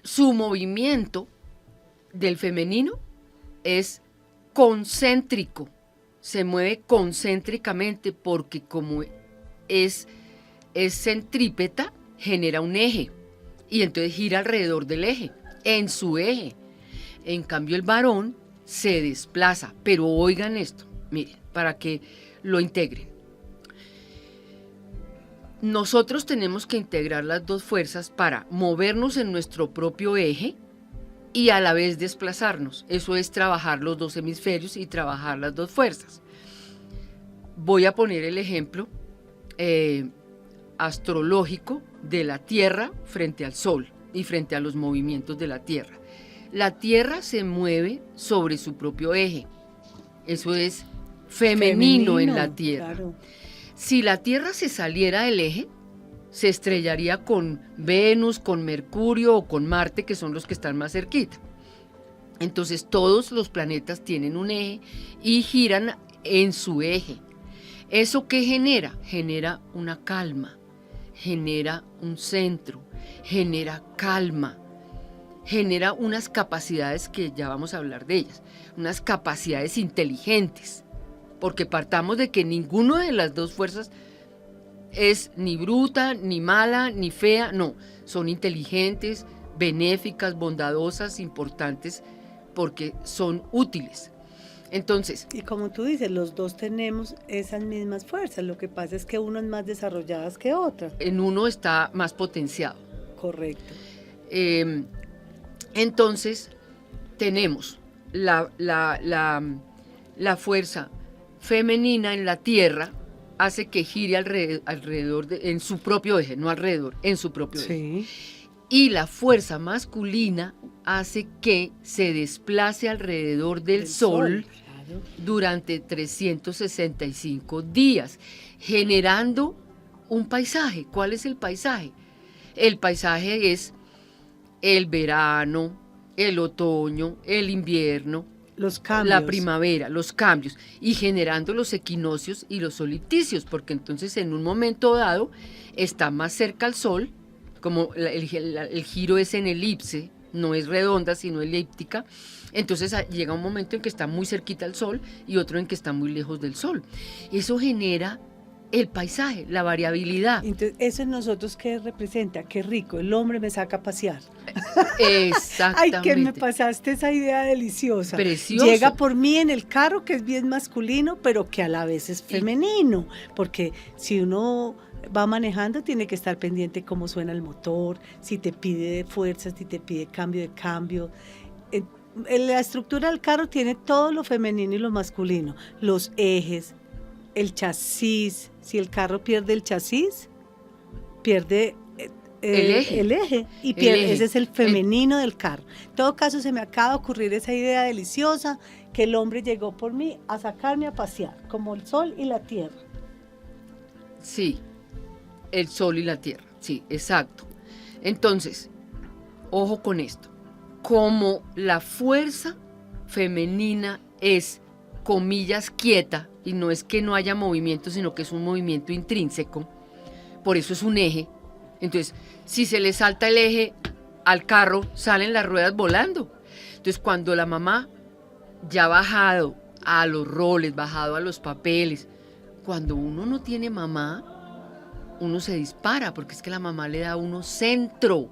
su movimiento del femenino es concéntrico, se mueve concéntricamente porque como es centrípeta, genera un eje y entonces gira alrededor del eje, en su eje. En cambio el varón se desplaza, pero oigan esto, miren, para que lo integren. Nosotros tenemos que integrar las dos fuerzas para movernos en nuestro propio eje y a la vez desplazarnos. Eso es trabajar los dos hemisferios y trabajar las dos fuerzas. Voy a poner el ejemplo astrológico de la Tierra frente al Sol y frente a los movimientos de la Tierra. La Tierra se mueve sobre su propio eje. Eso es femenino en la Tierra. Claro. Si la Tierra se saliera del eje, se estrellaría con Venus, con Mercurio o con Marte, que son los que están más cerquita. Entonces todos los planetas tienen un eje y giran en su eje. ¿Eso qué genera? Genera una calma, genera un centro, genera calma, genera unas capacidades que ya vamos a hablar de ellas, unas capacidades inteligentes, porque partamos de que ninguna de las dos fuerzas es ni bruta, ni mala, ni fea, no, son inteligentes, benéficas, bondadosas, importantes, porque son útiles. Entonces, y como tú dices, los dos tenemos esas mismas fuerzas, lo que pasa es que uno es más desarrolladas que otra. En uno está más potenciado. Correcto. Entonces, tenemos la fuerza femenina en la Tierra, hace que gire alrededor en su propio eje, no alrededor, en su propio eje. Y la fuerza masculina hace que se desplace alrededor del Sol claro, durante 365 días, generando un paisaje. ¿Cuál es el paisaje? El paisaje es el verano, el otoño, el invierno, los cambios, la primavera, los cambios, y generando los equinoccios y los solsticios, porque entonces en un momento dado está más cerca al Sol, como el giro es en elipse, no es redonda sino elíptica, entonces llega un momento en que está muy cerquita al Sol y otro en que está muy lejos del Sol. Eso genera el paisaje, la variabilidad. Entonces, ¿eso en nosotros qué representa? Qué rico, el hombre me saca a pasear. Exactamente. Ay, que me pasaste esa idea deliciosa. Precioso. Llega por mí en el carro, que es bien masculino, pero que a la vez es femenino, porque si uno va manejando tiene que estar pendiente cómo suena el motor, si te pide fuerza, si te pide cambio de cambio. La estructura del carro tiene todo lo femenino y lo masculino, los ejes, el chasis. Si el carro pierde el chasis, pierde el eje y pierde, el eje. Ese es el femenino del carro. En todo caso, se me acaba de ocurrir esa idea deliciosa, que el hombre llegó por mí a sacarme a pasear, como el sol y la tierra. Sí, el sol y la tierra, sí, exacto. Entonces, ojo con esto, como la fuerza femenina es, comillas, quieta, y no es que no haya movimiento, sino que es un movimiento intrínseco, por eso es un eje. Entonces, si se le salta el eje al carro, salen las ruedas volando. Entonces, cuando la mamá ya ha bajado a los roles, bajado a los papeles, cuando uno no tiene mamá, uno se dispara, porque es que la mamá le da a uno centro.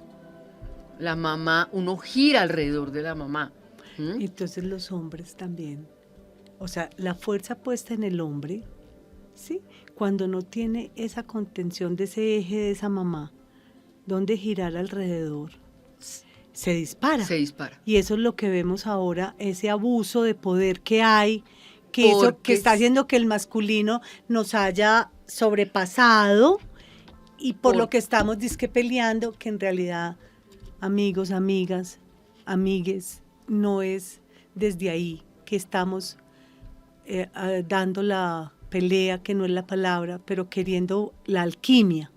La mamá, uno gira alrededor de la mamá. Entonces los hombres también. O sea, la fuerza puesta en el hombre, ¿sí? Cuando no tiene esa contención de ese eje de esa mamá, donde girar alrededor, se dispara. Se dispara. Y eso es lo que vemos ahora, ese abuso de poder que hay, que eso que está haciendo que el masculino nos haya sobrepasado, y por lo que estamos disque peleando, que en realidad, amigos, amigas, amigues, no es desde ahí que estamos dando la pelea, que no es la palabra, pero queriendo la alquimia.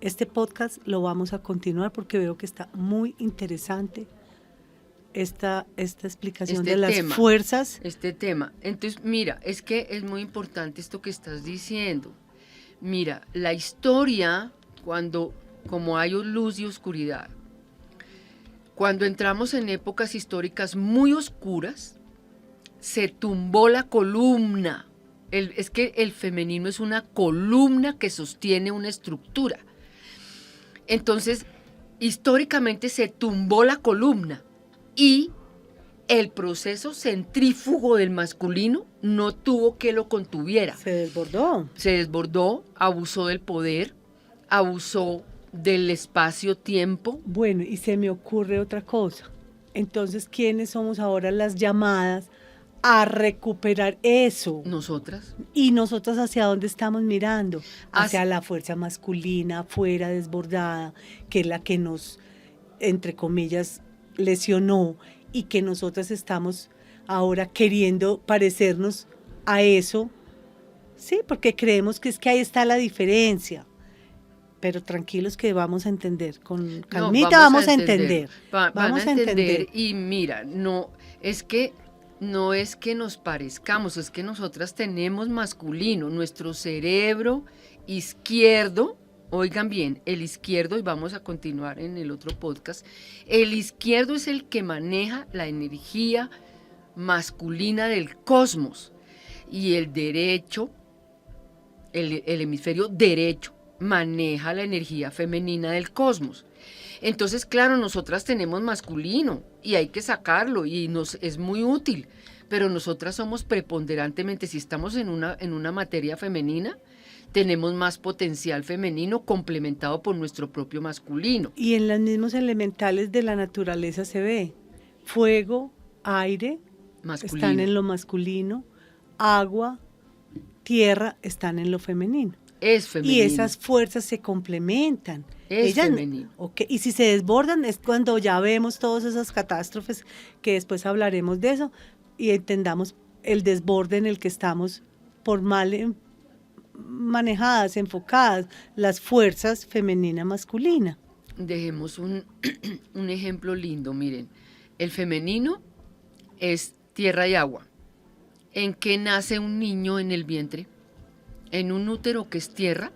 Este podcast lo vamos a continuar porque veo que está muy interesante esta explicación de las fuerzas. Este tema. Entonces, mira, es que es muy importante esto que estás diciendo. Mira, la historia, como hay luz y oscuridad, Cuando entramos en épocas históricas muy oscuras, se tumbó la columna. Es que el femenino es una columna que sostiene una estructura. Entonces, históricamente se tumbó la columna y el proceso centrífugo del masculino no tuvo que lo contuviera. Se desbordó. Se desbordó, abusó del poder, abusó del espacio-tiempo. Bueno, y se me ocurre otra cosa. Entonces, ¿quiénes somos ahora las llamadas a recuperar eso? Nosotras. ¿Y nosotras hacia dónde estamos mirando? Hacia la fuerza masculina, afuera, desbordada, que es la que nos, entre comillas, lesionó, y que nosotras estamos ahora queriendo parecernos a eso, sí, porque creemos que es que ahí está la diferencia. Pero tranquilos que vamos a entender, con calmita vamos a entender. Vamos a entender. Y mira, no es que nos parezcamos, es que nosotras tenemos masculino, nuestro cerebro izquierdo. Oigan bien, el izquierdo, y vamos a continuar en el otro podcast, el izquierdo es el que maneja la energía masculina del cosmos, y el derecho, el hemisferio derecho, maneja la energía femenina del cosmos. Entonces, claro, nosotras tenemos masculino y hay que sacarlo y nos es muy útil, pero nosotras somos preponderantemente, si estamos en una materia femenina, tenemos más potencial femenino complementado por nuestro propio masculino. Y en los mismos elementales de la naturaleza se ve, fuego, aire, masculino. Están en lo masculino, agua, tierra, están en lo femenino. Es femenino. Y esas fuerzas se complementan. Es femenino. Okay. Y si se desbordan es cuando ya vemos todas esas catástrofes, que después hablaremos de eso, y entendamos el desborde en el que estamos por mal manejadas, enfocadas, las fuerzas femenina masculina. Dejemos un ejemplo lindo, miren. El femenino es tierra y agua. ¿En qué nace un niño en el vientre? En un útero que es tierra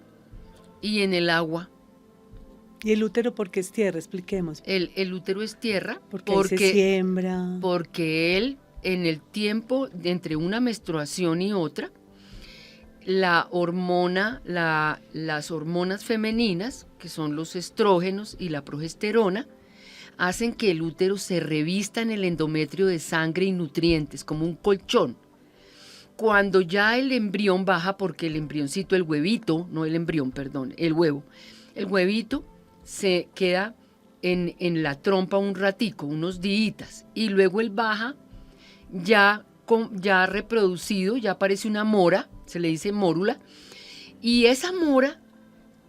y en el agua. ¿Y el útero por qué es tierra? Expliquemos. El útero es tierra porque se siembra. Porque él, en el tiempo entre una menstruación y otra, las hormonas femeninas, que son los estrógenos y la progesterona, hacen que el útero se revista en el endometrio de sangre y nutrientes, como un colchón. Cuando ya el embrión baja, porque el embrioncito, el huevito, no el embrión, perdón, el huevito se queda en la trompa un ratico, unos días, y luego él baja ya reproducido, ya aparece una mora, se le dice mórula, y esa mora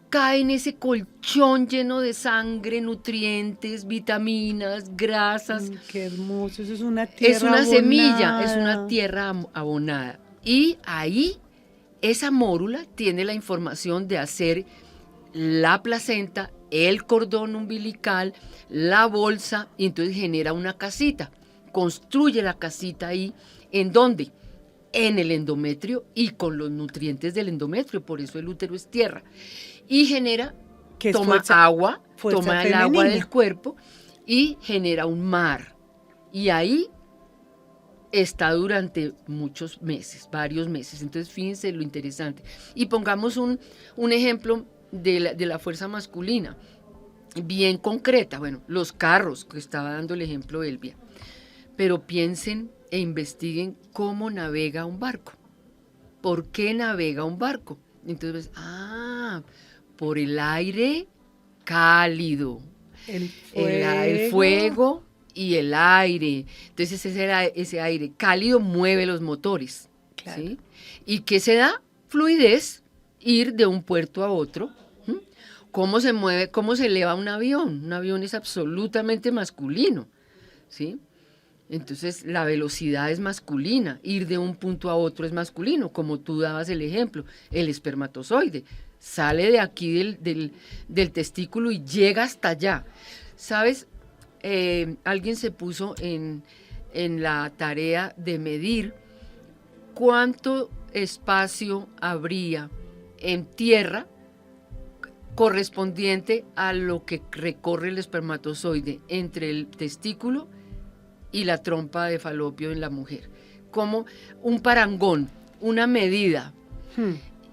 cae en ese colchón lleno de sangre, nutrientes, vitaminas, grasas. Qué hermoso, eso es una tierra Es una abonada. semilla, es una tierra abonada. Y ahí esa mórula tiene la información de hacer la placenta, el cordón umbilical, la bolsa, y entonces genera una casita. Construye la casita ahí, ¿en dónde? En el endometrio y con los nutrientes del endometrio, por eso el útero es tierra. Y genera, toma agua, toma el agua del cuerpo y genera un mar. Y ahí está durante muchos meses, varios meses. Entonces, fíjense lo interesante. Y pongamos un ejemplo de la fuerza masculina, bien concreta. Bueno, los carros, que estaba dando el ejemplo Elvia. Pero piensen e investiguen cómo navega un barco. ¿Por qué navega un barco? Entonces, por el aire cálido, el fuego y el aire. Entonces ese aire cálido mueve los motores. Claro. ¿Sí? ¿Y qué se da? Fluidez, ir de un puerto a otro. ¿Cómo se mueve? ¿Cómo se eleva un avión? Un avión es absolutamente masculino, ¿sí? Entonces la velocidad es masculina, ir de un punto a otro es masculino, como tú dabas el ejemplo, el espermatozoide sale de aquí del testículo y llega hasta allá. ¿Sabes? Alguien se puso en la tarea de medir cuánto espacio habría en tierra correspondiente a lo que recorre el espermatozoide entre el testículo y la trompa de falopio en la mujer, como un parangón, una medida.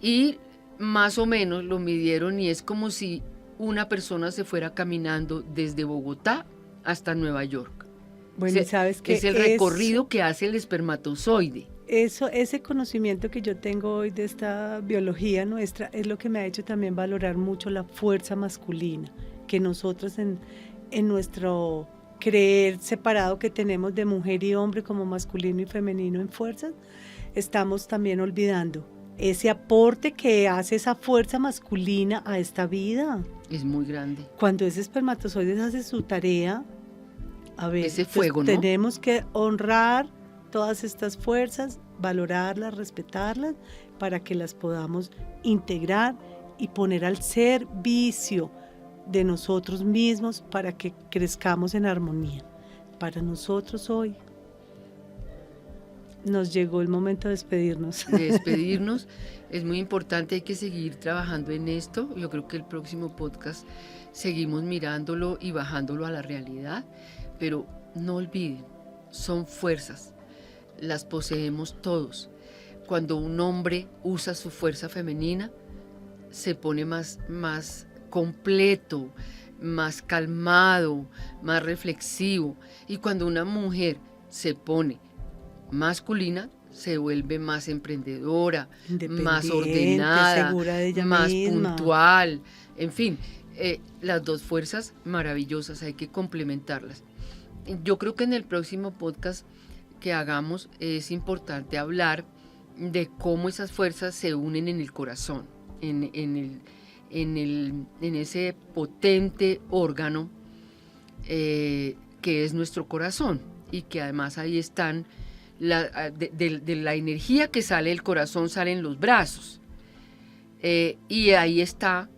Y más o menos lo midieron y es como si una persona se fuera caminando desde Bogotá hasta Nueva York. Bueno, ¿sabes qué? Es el recorrido que hace el espermatozoide. Ese conocimiento que yo tengo hoy de esta biología nuestra es lo que me ha hecho también valorar mucho la fuerza masculina, que nosotros en nuestro creer separado que tenemos de mujer y hombre como masculino y femenino en fuerzas, estamos también olvidando ese aporte que hace esa fuerza masculina a esta vida. Es muy grande. Cuando ese espermatozoide hace su tarea, a ver, ese fuego, ¿no? Tenemos que honrar todas estas fuerzas, valorarlas, respetarlas, para que las podamos integrar y poner al servicio de nosotros mismos para que crezcamos en armonía. Para nosotros hoy nos llegó el momento de despedirnos. De despedirnos, es muy importante, hay que seguir trabajando en esto. Yo creo que el próximo podcast seguimos mirándolo y bajándolo a la realidad, pero no olviden, son fuerzas, las poseemos todos. Cuando un hombre usa su fuerza femenina, se pone más completo, más calmado, más reflexivo. Y cuando una mujer se pone masculina, se vuelve más emprendedora, más ordenada, segura de ella más misma, puntual. En fin, las dos fuerzas maravillosas, hay que complementarlas. Yo creo que en el próximo podcast que hagamos es importante hablar de cómo esas fuerzas se unen en el corazón, en ese potente órgano que es nuestro corazón, y que además ahí están, de la energía que sale del corazón salen los brazos, y ahí está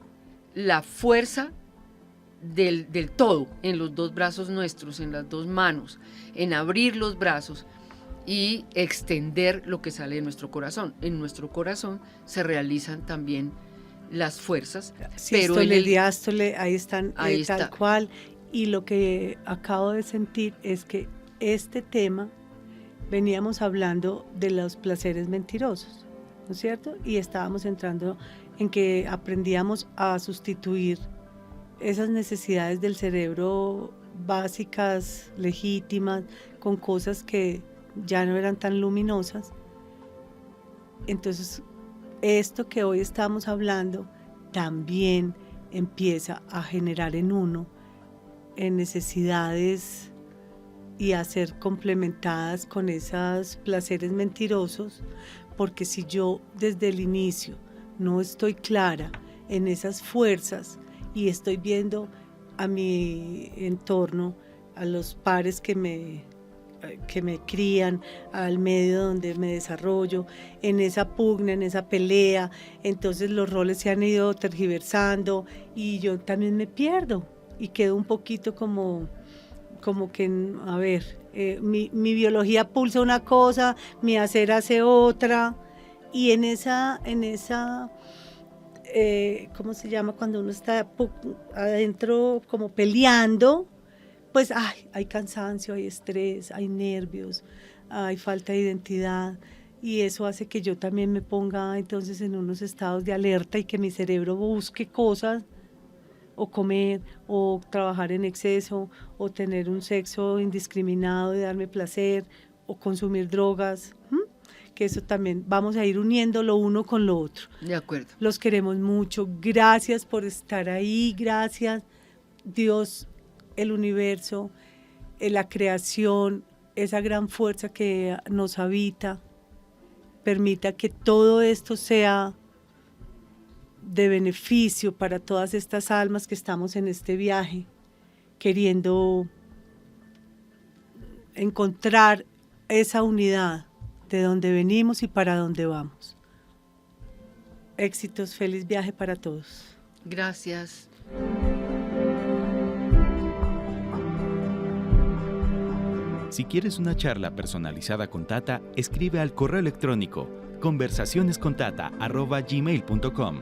la fuerza del todo, en los dos brazos nuestros, en las dos manos, en abrir los brazos y extender lo que sale de nuestro corazón. En nuestro corazón se realizan también las fuerzas, pero sístole, diástole, ahí están, ahí tal está. cual. Y lo que acabo de sentir es que este tema, veníamos hablando de los placeres mentirosos, ¿no es cierto? Y estábamos entrando en que aprendíamos a sustituir esas necesidades del cerebro básicas, legítimas, con cosas que ya no eran tan luminosas. Entonces, esto que hoy estamos hablando también empieza a generar en uno necesidades y a ser complementadas con esos placeres mentirosos, porque si yo desde el inicio no estoy clara en esas fuerzas y estoy viendo a mi entorno, a los pares que me crían, al medio donde me desarrollo, en esa pugna, en esa pelea, entonces los roles se han ido tergiversando y yo también me pierdo y quedo un poquito como que, a ver, mi biología pulsa una cosa, mi hacer hace otra, y en esa ¿cómo se llama? Cuando uno está adentro como peleando, pues hay cansancio, hay estrés, hay nervios, hay falta de identidad, y eso hace que yo también me ponga entonces en unos estados de alerta y que mi cerebro busque cosas, o comer, o trabajar en exceso, o tener un sexo indiscriminado de darme placer, o consumir drogas, que eso también vamos a ir uniendo lo uno con lo otro. De acuerdo. Los queremos mucho, gracias por estar ahí, gracias Dios, el universo, la creación, esa gran fuerza que nos habita, permita que todo esto sea de beneficio para todas estas almas que estamos en este viaje, queriendo encontrar esa unidad de dónde venimos y para dónde vamos. Éxitos, feliz viaje para todos. Gracias. Si quieres una charla personalizada con Tata, escribe al correo electrónico conversacionescontata@gmail.com.